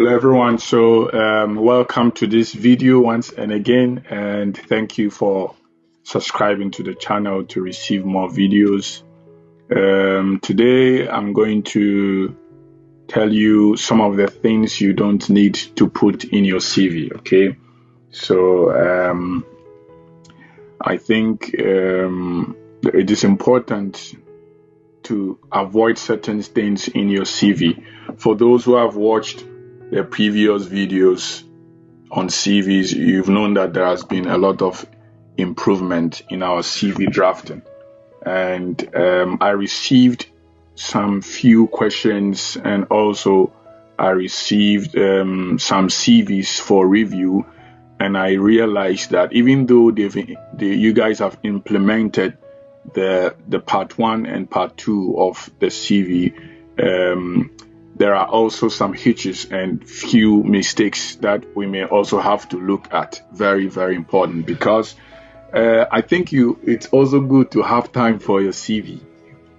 Hello everyone. Welcome to this video once and again, and thank you for subscribing to the channel to receive more videos. Today I'm going to tell you some of the things you don't need to put in your CV. Okay, I think it is important to avoid certain things in your CV. For those who have watched the previous videos on CVs, you've known that there has been a lot of improvement in our CV drafting. And I received some few questions, and also I received some CVs for review. And I realized that even though you guys have implemented the part 1 and part 2 of the CV, there are also some hitches and few mistakes that we may also have to look at. Very, very important, because I think it's also good to have time for your CV.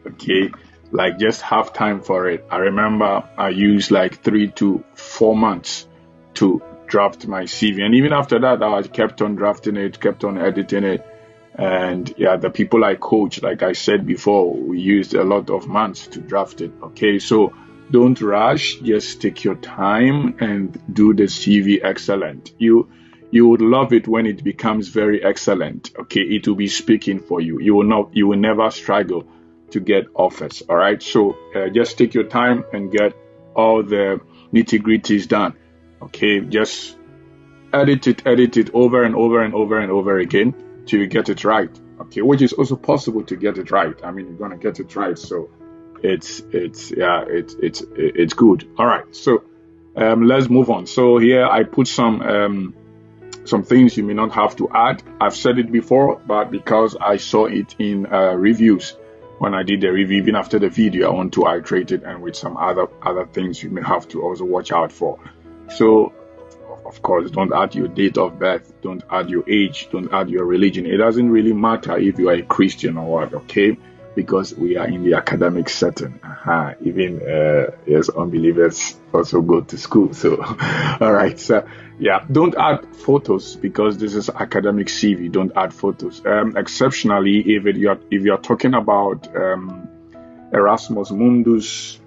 Okay, like just have time for it. I remember I used like 3 to 4 months to draft my CV, and even after that I kept on drafting it, kept on editing it. And yeah, the people I coach, like I said before, we used a lot of months to draft it. Okay, so don't rush, just take your time and do the CV excellent. You would love it when it becomes very excellent. Okay, it will be speaking for you. You will never struggle to get offers. All right, so just take your time and get all the nitty-gritties done. Okay, just edit it over and over and over and over again till you get it right. Okay, which is also possible to get it right. I mean, you're gonna get it right, so it's good. All right, so let's move on. So here I put some things you may not have to add. I've said it before, but because I saw it in reviews when I did the review, even after the video, I want to iterate it, and with some other things you may have to also watch out for. So of course, don't add your date of birth, don't add your age, don't add your religion. It doesn't really matter if you are a Christian or what, okay? Because we are in the academic setting. Even yes, unbelievers also go to school. So all right, so yeah, don't add photos, because this is academic CV. Don't add photos. Exceptionally, if you're talking about Erasmus Mundus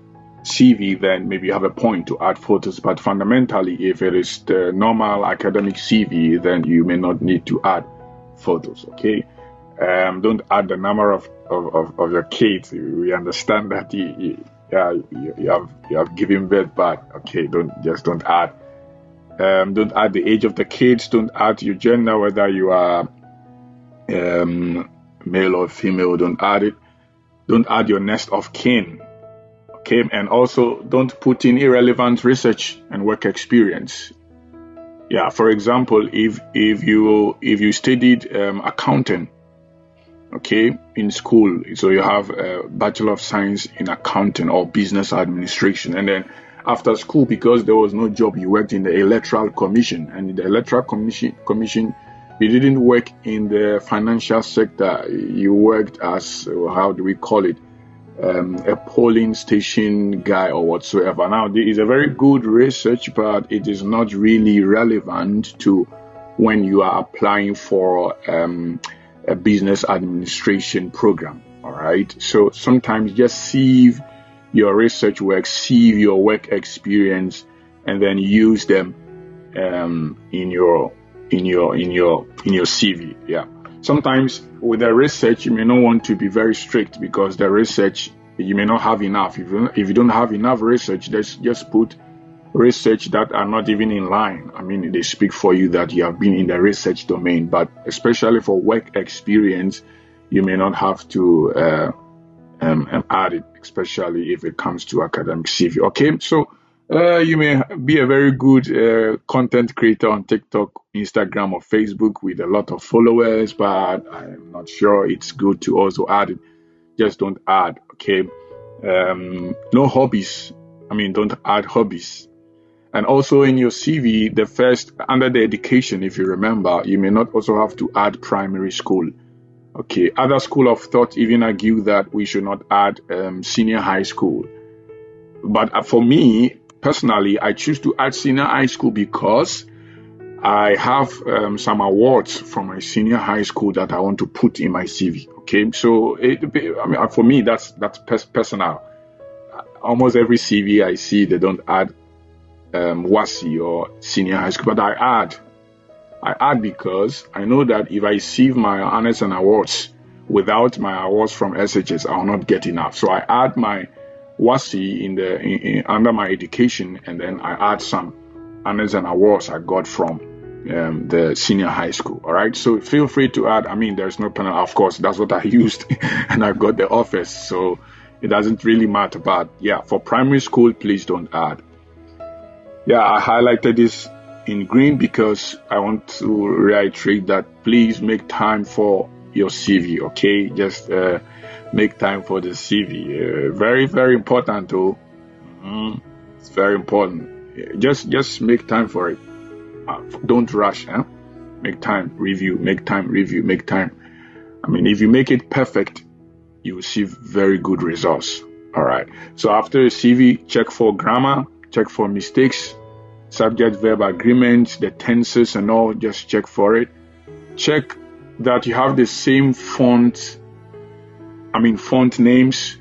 CV, then maybe you have a point to add photos. But fundamentally, if it is the normal academic CV, then you may not need to add photos. Okay, don't add the number of your kids. We understand that you have given birth, but okay, don't add. Don't add the age of the kids. Don't add your gender, whether you are male or female. Don't add it. Don't add your next of kin. Okay, and also don't put in irrelevant research and work experience. Yeah, for example, if you studied accounting, okay, in school, so you have a Bachelor of Science in accounting or business administration, and then after school, because there was no job, you worked in the electoral commission, and in the electoral commission you didn't work in the financial sector. You worked as, how do we call it, a polling station guy or whatsoever. Now, there is a very good research, but it is not really relevant to when you are applying for a business administration program. All right, so sometimes just sieve your research work, sieve your work experience, and then use them in your CV. Yeah. Sometimes with the research, you may not want to be very strict, because the research, you may not have enough. If you don't have enough research, just put research that are not even in line. I mean, they speak for you that you have been in the research domain, but especially for work experience, you may not have to add it, especially if it comes to academic CV. Okay, so you may be a very good content creator on TikTok, Instagram, or Facebook with a lot of followers, but I'm not sure it's good to also add it. Just don't add. Okay, no hobbies. I mean, don't add hobbies. And also in your CV, the first, under the education, if you remember, you may not also have to add primary school. Okay, other school of thought even argue that we should not add senior high school. But for me, personally, I choose to add senior high school because I have some awards from my senior high school that I want to put in my CV. Okay, so for me, that's personal. Almost every CV I see, they don't add WASI or senior high school, but I add because I know that if I receive my honors and awards without my awards from SHS, I will not get enough. So I add my WASI under my education, and then I add some honors and awards I got from the senior high school. All right, so feel free to add. I mean, there's no penalty. Of course, that's what I used, and I got the office, so it doesn't really matter. But yeah, for primary school, please don't add. Yeah, I highlighted this in green because I want to reiterate that please make time for your CV. Okay, just make time for the CV. Very, very important though. It's very important. Just make time for it. Don't rush. Make time, review, make time, review, make time. I mean, if you make it perfect, you will see very good results. All right. So after a CV, check for grammar, check for mistakes, subject verb agreements, the tenses and all. Just check for it. Check that you have the same font names,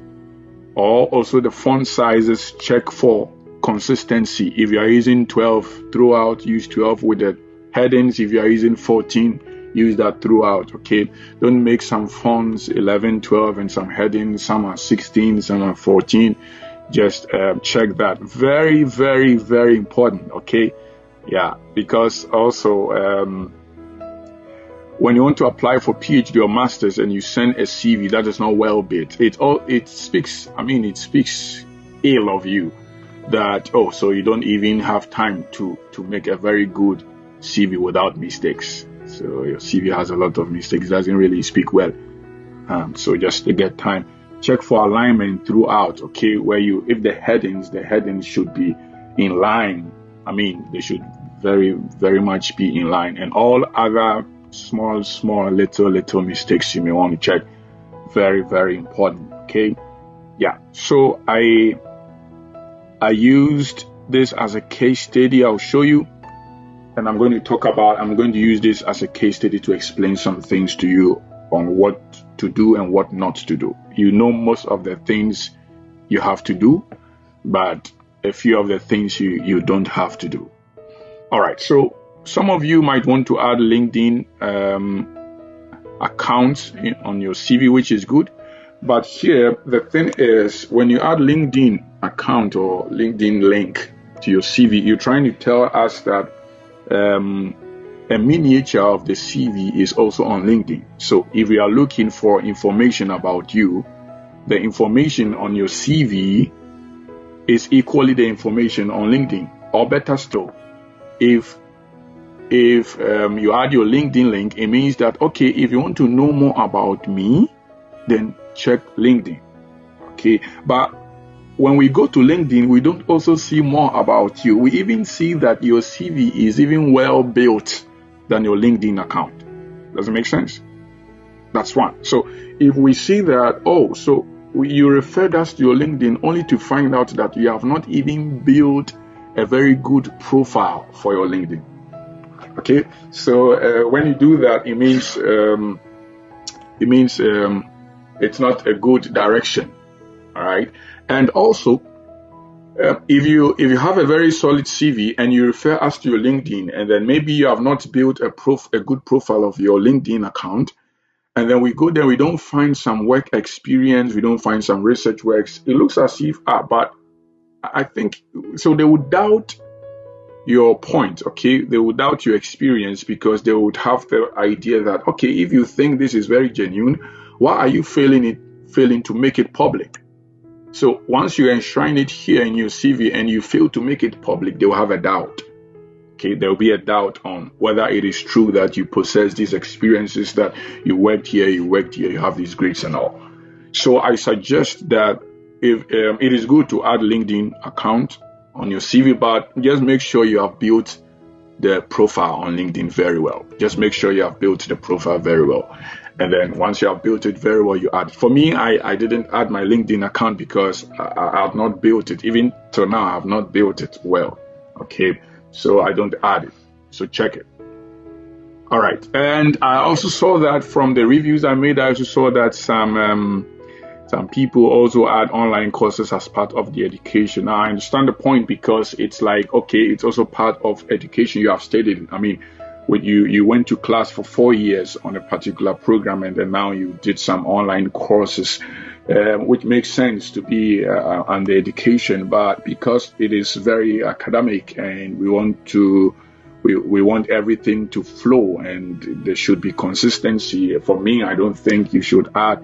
or also the font sizes. Check for consistency. If you are using 12 throughout, use 12 with the headings. If you are using 14, use that throughout. Okay, don't make some fonts 11, 12 and some headings, some are 16, some are 14. Just check that. Very, very, very important. Okay, yeah, because also when you want to apply for PhD or masters and you send a CV that is not well built, it speaks ill of you. That so you don't even have time to make a very good CV without mistakes. So your CV has a lot of mistakes, doesn't really speak well. So just to get time, check for alignment throughout. Okay, if the headings should be in line. I mean, they should very, very much be in line, and all other small little mistakes you may want to check. Very, very important. Okay, yeah. So I used this as a case study. I'll show you, and I'm going to use this as a case study to explain some things to you on what to do and what not to do. You know most of the things you have to do, but a few of the things you don't have to do. All right, so some of you might want to add LinkedIn accounts on your CV, which is good. But here, the thing is, when you add LinkedIn account or LinkedIn link to your CV, you're trying to tell us that a miniature of the CV is also on LinkedIn. So if we are looking for information about you, the information on your CV is equally the information on LinkedIn. Or better still, if you add your LinkedIn link, it means that, okay, if you want to know more about me, then check LinkedIn. Okay, but when we go to LinkedIn, we don't also see more about you. We even see that your CV is even well built than your LinkedIn account. Does it make sense? That's one. So if we see that, you referred us to your LinkedIn only to find out that you have not even built a very good profile for your LinkedIn. Okay, so when you do that, it means it's not a good direction. All right, and also if you have a very solid CV and you refer us to your LinkedIn, and then maybe you have not built a good profile of your LinkedIn account, and then we go there, we don't find some work experience, we don't find some research works. It looks as if but I think so they would doubt your point. Okay, they would doubt your experience because they would have the idea that, okay, if you think this is very genuine, why are you failing to make it public? So once you enshrine it here in your CV and you fail to make it public, they will have a doubt. Okay, there will be a doubt on whether it is true that you possess these experiences, that you worked here, you have these grades and all. So I suggest that if it is good to add LinkedIn account on your CV, but just make sure you have built the profile on LinkedIn very well. Just make sure you have built the profile very well. And then once you have built it very well, you add. For me, I didn't add my LinkedIn account because I have not built it. Even till now, I have not built it well. Okay, so I don't add it. So check it. All right. And I also saw that from the reviews I made, I also saw that some people also add online courses as part of the education. Now, I understand the point because it's like, okay, it's also part of education you have studied. I mean, when you went to class for 4 years on a particular program, and then now you did some online courses, which makes sense to be under education. But because it is very academic and we want everything to flow and there should be consistency. For me, I don't think you should add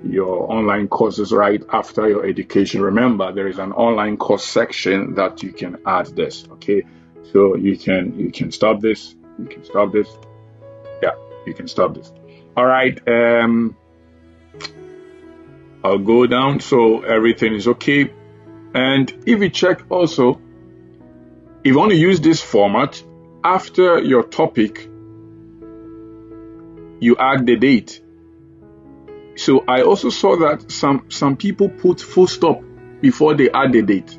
your online courses right after your education. Remember, there is an online course section that you can add this. Okay, so you can stop this. You can stop this. Yeah, you can stop this. All right. I'll go down so everything is okay. And if you check also, if you want to use this format, after your topic, you add the date. So I also saw that some people put full stop before they add the date.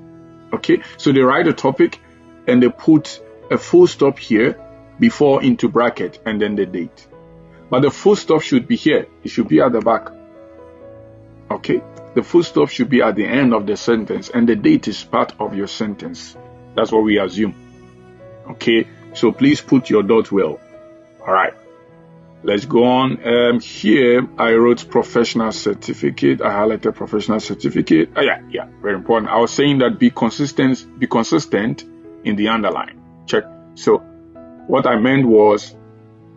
Okay, so they write a topic and they put a full stop here before into bracket and then the date. But the full stop should be here. It should be at the back. Okay, the full stop should be at the end of the sentence and the date is part of your sentence. That's what we assume. Okay, so please put your dot well. All right. Let's go on. Here, I wrote professional certificate. I highlighted professional certificate. Yeah, very important. I was saying that be consistent in the underline. Check. So what I meant was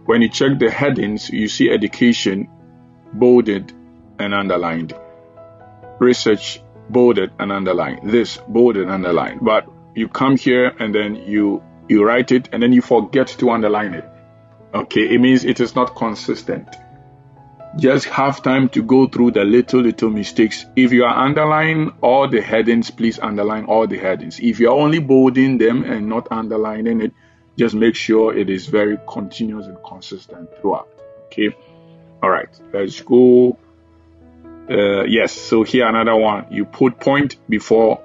when you check the headings, you see education bolded and underlined. Research bolded and underlined. This bolded and underlined. But you come here and then you write it and then you forget to underline it. Okay, it means it is not consistent. Just have time to go through the little mistakes. If you are underlining all the headings, please underline all the headings. If you are only bolding them and not underlining it, just make sure it is very continuous and consistent throughout. Okay, all right, let's go. Yes, so here another one. You put point before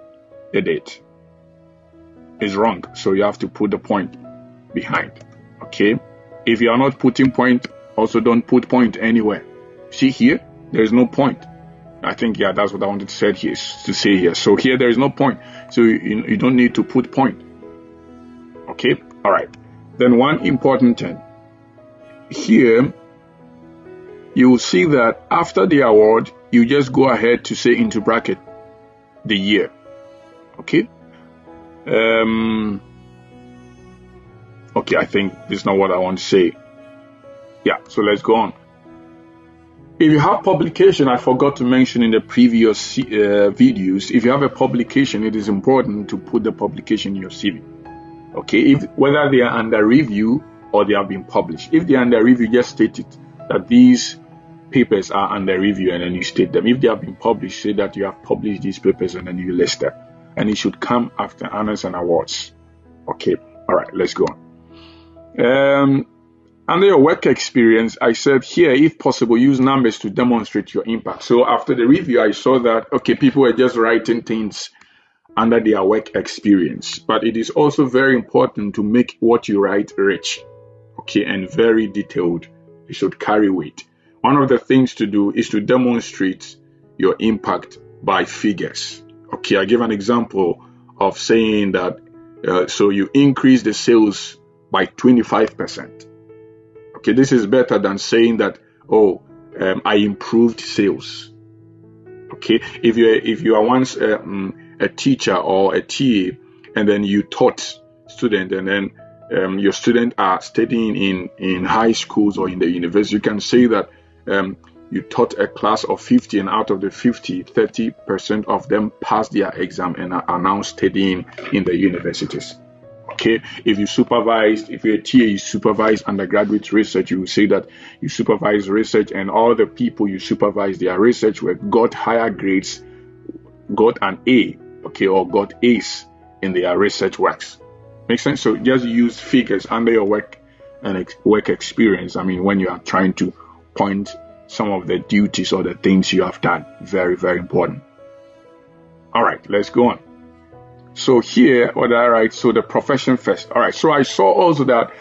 the date. It's wrong, so you have to put the point behind. Okay. If you are not putting point, also don't put point anywhere. See here, there is no point. I think, yeah, that's what I wanted to say here. So here there is no point. So you don't need to put point. Okay, all right. Then one important thing. Here, you will see that after the award, you just go ahead to say into bracket the year. Okay. Okay, I think this is not what I want to say. Yeah, so let's go on. If you have publication, I forgot to mention in the previous videos, if you have a publication, it is important to put the publication in your CV. Okay, whether they are under review or they have been published. If they are under review, just state it, that these papers are under review and then you state them. If they have been published, say that you have published these papers and then you list them. And it should come after honors and awards. Okay, all right, let's go on. Under your work experience, I said here, if possible, use numbers to demonstrate your impact. So after the review, I saw that, okay, people were just writing things under their work experience. But it is also very important to make what you write rich, okay, and very detailed. It should carry weight. One of the things to do is to demonstrate your impact by figures. Okay, I give an example of saying that, so you increase the sales by 25%. Okay, this is better than saying that, I improved sales. Okay, if you are once a teacher or a TA and then you taught students and then your students are studying in high schools or in the university, you can say that you taught a class of 50 and out of the 50, 30% of them passed their exam and are now studying in the universities. Okay, if you're a TA, you supervise undergraduate research, you will say that you supervise research and all the people you supervise their research work got higher grades, got an A, okay, or got A's in their research works. Make sense? So just use figures under your work and work experience. I mean, when you are trying to point some of the duties or the things you have done. Very, very important. All right, let's go on. So here, what did I write? So the profession first. All right, so I saw also that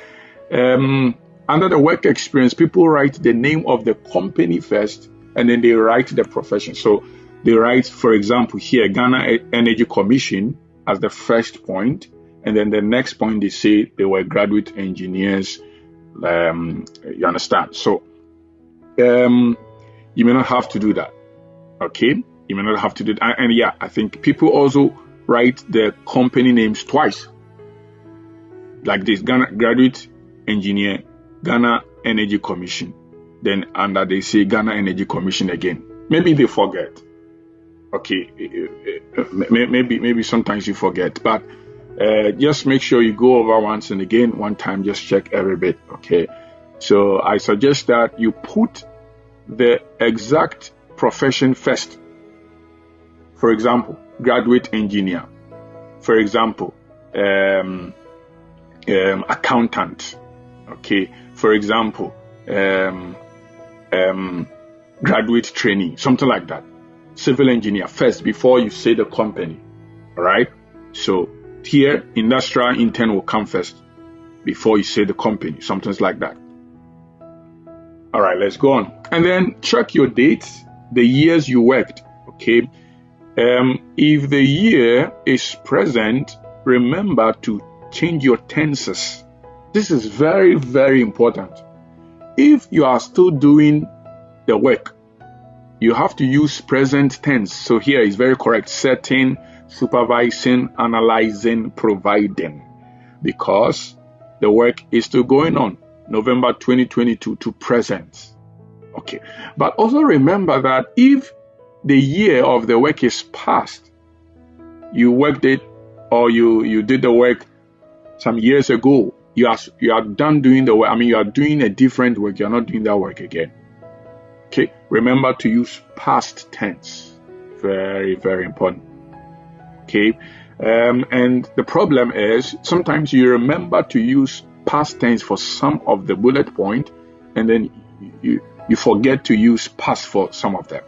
under the work experience, people write the name of the company first, and then they write the profession. So they write, for example, here, Ghana Energy Commission as the first point, and then the next point they say they were graduate engineers. You understand? So you may not have to do that. Okay, you may not have to do that. And yeah, I think people also write the company names twice, like this: Ghana Graduate Engineer, Ghana Energy Commission. Then under they say Ghana Energy Commission again. Maybe they forget. Okay, maybe sometimes you forget, but just make sure you go over once and again, one time, just check every bit. Okay, so I suggest that you put the exact profession first. For example, graduate engineer. For example, accountant. Okay, for example, graduate trainee, something like that. Civil engineer first before you say the company. All right. So here, industrial intern will come first before you say the company, something like that. All right, let's go on. And then check your dates, the years you worked. Okay. If the year is present, remember to change your tenses. This is very, very important. If you are still doing the work, you have to use present tense. So here is very correct: setting, supervising, analyzing, providing, because the work is still going on. November 2022 to present. Okay. But also remember that if the year of the work is past, you worked it or you did the work some years ago, you are done doing the work. I mean, you are doing a different work. You are not doing that work again. Okay, remember to use past tense. Very, very important. Okay, and the problem is sometimes you remember to use past tense for some of the bullet point, and then you forget to use past for some of them.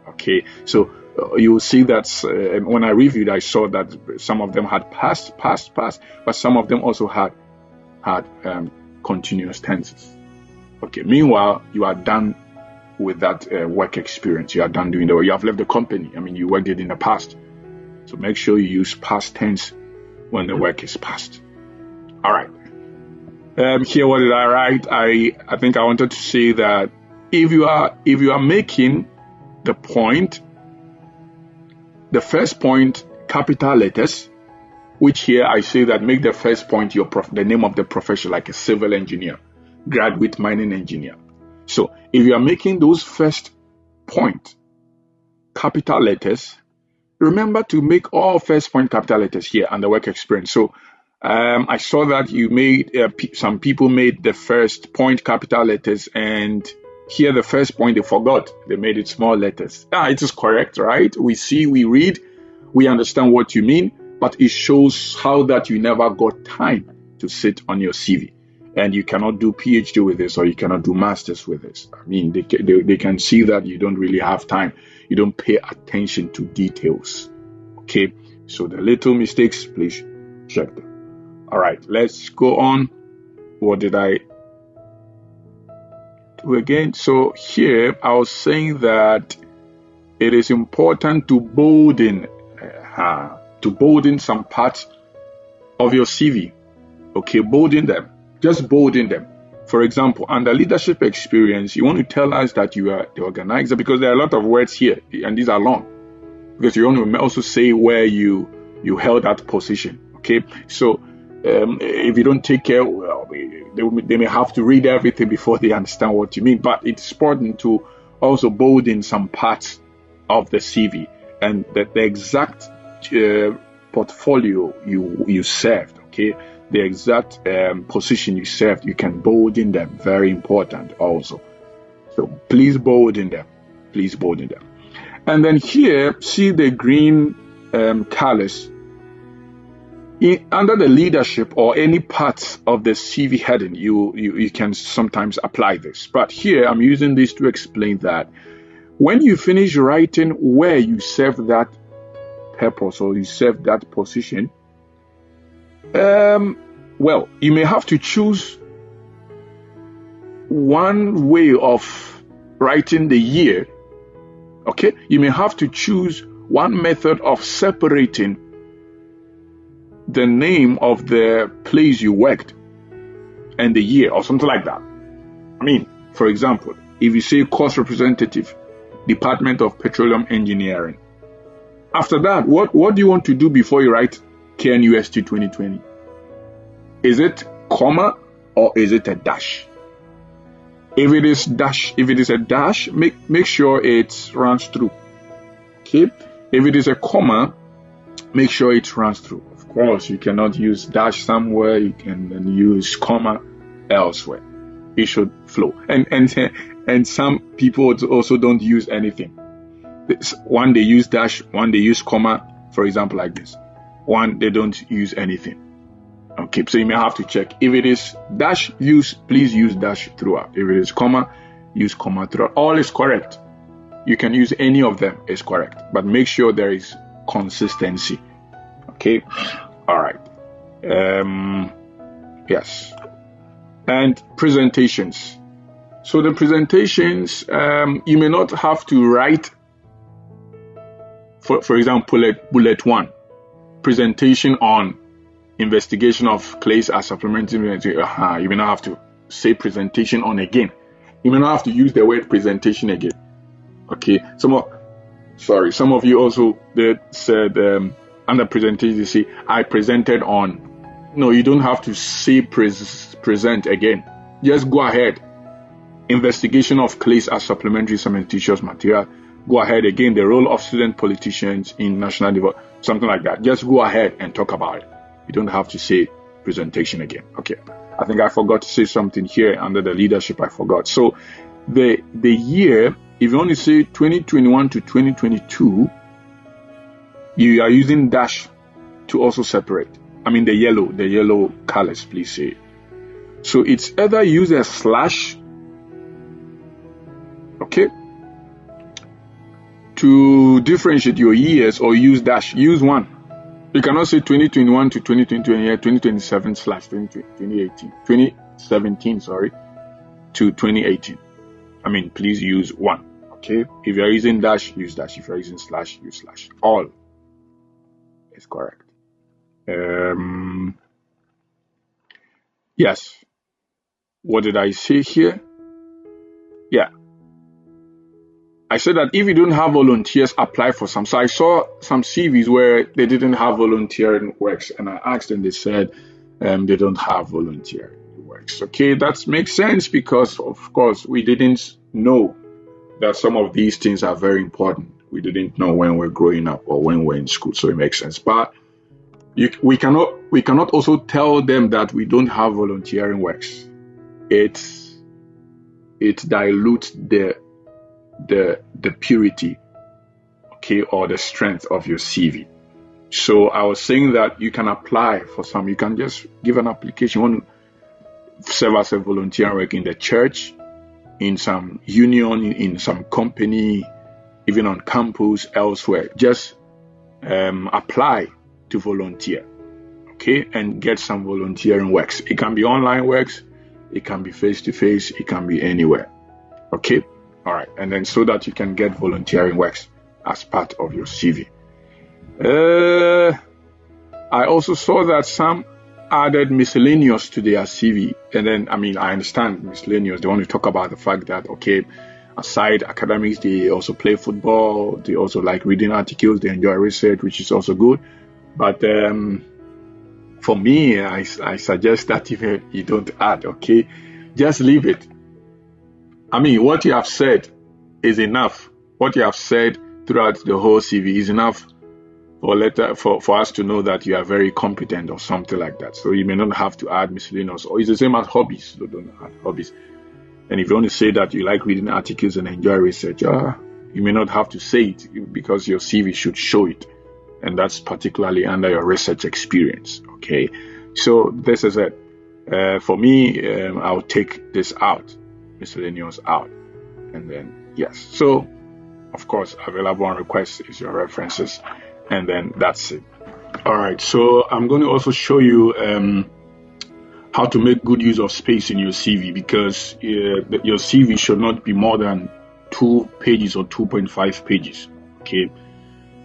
Okay, so you will see that when I reviewed, I saw that some of them had past, but some of them also had continuous tenses. Okay, meanwhile, you are done with that work experience. You are done doing the work. You have left the company. I mean, you worked it in the past. So make sure you use past tense when the work is past. All right. Here, what did I write? I think I wanted to say that if you are making the point, the first point, capital letters, which here I say that make the first point the name of the profession, like a civil engineer, graduate mining engineer. So if you are making those first point capital letters, remember to make all first point capital letters here and the work experience. So I saw that you made some people made the first point capital letters, and here the first point they forgot. They made it small letters. It is correct, right? We see, we read, we understand what you mean, but it shows how that you never got time to sit on your CV. And you cannot do PhD with this, or you cannot do masters with this. I mean, they can see that you don't really have time. You don't pay attention to details. Okay, so the little mistakes, please check them. All right, let's go on. What did I do again? So here I was saying that it is important to bolden some parts of your CV. Okay, bolden them. Just bolden them. For example, under leadership experience, you want to tell us that you are the organizer, because there are a lot of words here, and these are long. Because you want to also say where you held that position. Okay, so if you don't take care, well, they may have to read everything before they understand what you mean. But it's important to also bolden some parts of the CV and the exact portfolio you served. Okay. The exact position you served, you can bolden them. Very important also. So please bolden them. Please bolden them. And then here, see the green colors. Under the leadership or any part of the CV heading, you can sometimes apply this. But here I'm using this to explain that when you finish writing where you serve that purpose or you serve that position, well, you may have to choose one way of writing the year. Okay, you may have to choose one method of separating the name of the place you worked and the year or something like that. I mean, for example, if you say course representative, Department of Petroleum Engineering, after that, what do you want to do before you write KNUST 2020? Is it comma or is it a dash? If it is a dash, make sure it runs through. Okay? If it is a comma, make sure it runs through. Of course, you cannot use dash somewhere, you can then use comma elsewhere. It should flow. And some people also don't use anything. One they use dash, one they use comma, for example, like this. One they don't use anything. Okay, so you may have to check. If it is dash, please use dash throughout. If it is comma, use comma throughout. All is correct. You can use any of them, is correct. But make sure there is consistency. Okay, all right. Yes. And presentations. So the presentations, you may not have to write, for example, bullet 1, presentation on investigation of claims as supplementary. You may not have to say presentation on again. You may not have to use the word presentation again. Okay. Some of you also said under presentation, you say I presented on. No, you don't have to say present again. Just go ahead. Investigation of claims as supplementary cementitious material. Go ahead again. The role of student politicians in national development, something like that. Just go ahead and talk about it. You don't have to say presentation again. Okay. I think I forgot to say something here under the leadership. I forgot. So the year, if you only say 2021 to 2022, you are using dash to also separate. I mean the yellow colors, please say. So it's either use a slash, okay, to differentiate your years, or use dash. Use one. You cannot say 2021 to 2022 and 2027 slash 2017, to 2018. I mean, please use one. Okay. If you are using dash, use dash. If you are using slash, use slash. All is correct. Yes. What did I say here? Yeah. I said that if you don't have volunteers, apply for some. So I saw some CVs where they didn't have volunteering works, and I asked them, they said they don't have volunteering works. Okay, that makes sense because, of course, we didn't know that some of these things are very important. We didn't know when we're growing up or when we're in school, so it makes sense. But we cannot also tell them that we don't have volunteering works. It dilutes the purity, okay, or the strength of your CV. So I was saying that you can apply for some. You can just give an application. You want to serve as a volunteer work in the church, in some union, in some company, even on campus, elsewhere. Just apply to volunteer, okay, and get some volunteering works. It can be online works, it can be face-to-face, it can be anywhere, okay. All right, and then so that you can get volunteering works as part of your CV. I also saw that some added miscellaneous to their CV, and then I understand miscellaneous. They want to talk about the fact that, okay, aside academics, they also play football, they also like reading articles, they enjoy research, which is also good. But for me, I suggest that if you don't add, okay, just leave it. What you have said is enough. What you have said throughout the whole CV is enough for us to know that you are very competent or something like that. So you may not have to add miscellaneous, or it's the same as hobbies. So don't add hobbies. And if you want to say that you like reading articles and enjoy research, you may not have to say it because your CV should show it. and that's particularly under your research experience. Okay, so this is it. For me, I'll take this out, miscellaneous out, and then yes. So, of course, available on request is your references, and then that's it. All right. So I'm going to also show you how to make good use of space in your CV, because your CV should not be more than 2 pages or 2.5 pages. Okay,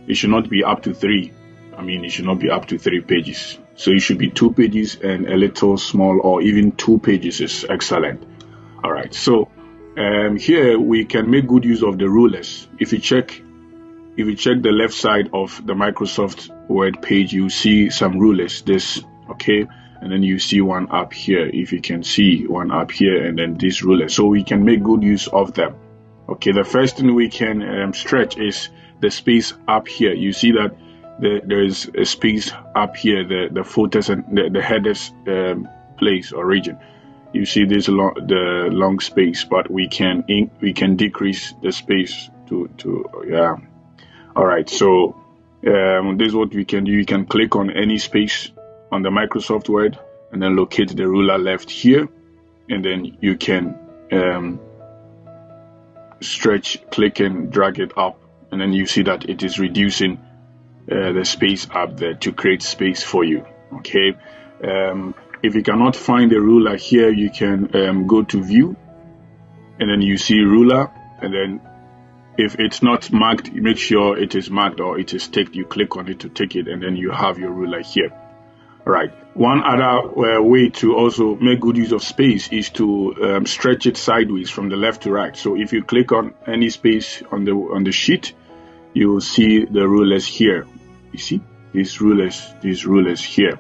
it should not be up to 3. I mean, it should not be up to 3 pages. So it should be 2 pages and a little small, or even 2 pages is excellent. All right. So here we can make good use of the rulers. If you check the left side of the Microsoft Word page, you see some rulers. This, okay, and then you see one up here. If you can see one up here, and then this ruler. So we can make good use of them. Okay, the first thing we can stretch is the space up here. You see that there is a space up here, the footers and the headers place or region. You see this the long space, but we can decrease the space to yeah. All right, so this is what we can do. You can click on any space on the Microsoft Word and then locate the ruler left here, and then you can stretch, click and drag it up, and then you see that it is reducing the space up there to create space for you. Okay, if you cannot find the ruler here, you can go to view, and then you see ruler, and then if it's not marked, you make sure it is marked or it is ticked. You click on it to tick it, and then you have your ruler here. All right. One other way to also make good use of space is to stretch it sideways from the left to right. So if you click on any space on the sheet, you will see the rulers here. You see these rulers here.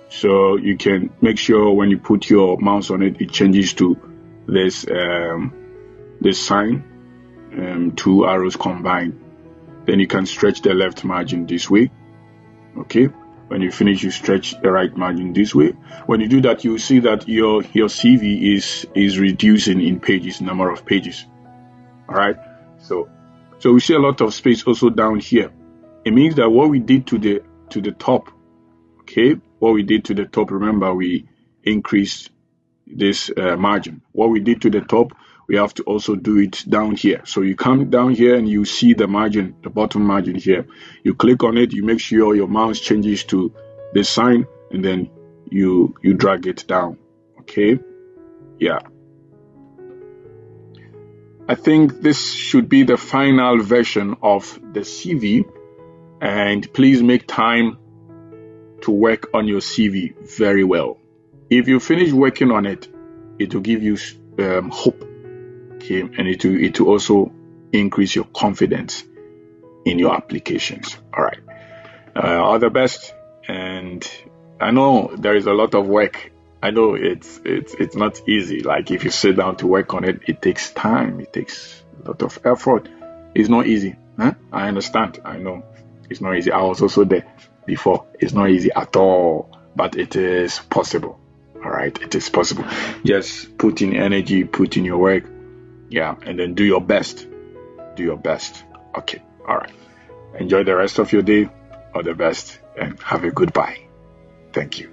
So you can make sure when you put your mouse on it, it changes to this sign, 2 arrows combined. Then you can stretch the left margin this way. Okay. When you finish, you stretch the right margin this way. When you do that, you will see that your CV is reducing in pages, number of pages. All right. So we see a lot of space also down here. It means that what we did to the top, okay, what we did to the top, remember we increased this margin. What we did to the top, we have to also do it down here. So you come down here and you see the margin, the bottom margin here. You click on it, you make sure your mouse changes to this sign, and then you drag it down. Okay, yeah. I think this should be the final version of the CV, and please make time to work on your CV very well. If you finish working on it, it will give you hope. Okay, and it will also increase your confidence in your applications. All right, all the best. And I know there is a lot of work. I know it's not easy. Like if you sit down to work on it, it takes time. It takes a lot of effort. It's not easy. Huh? I understand. I know it's not easy. I was also there before. It's not easy at all, but it is possible. All right, it is possible. Just put in energy, put in your work. Yeah, and then do your best. Do your best. Okay. All right. Enjoy the rest of your day. All the best, and have a good bye. Thank you.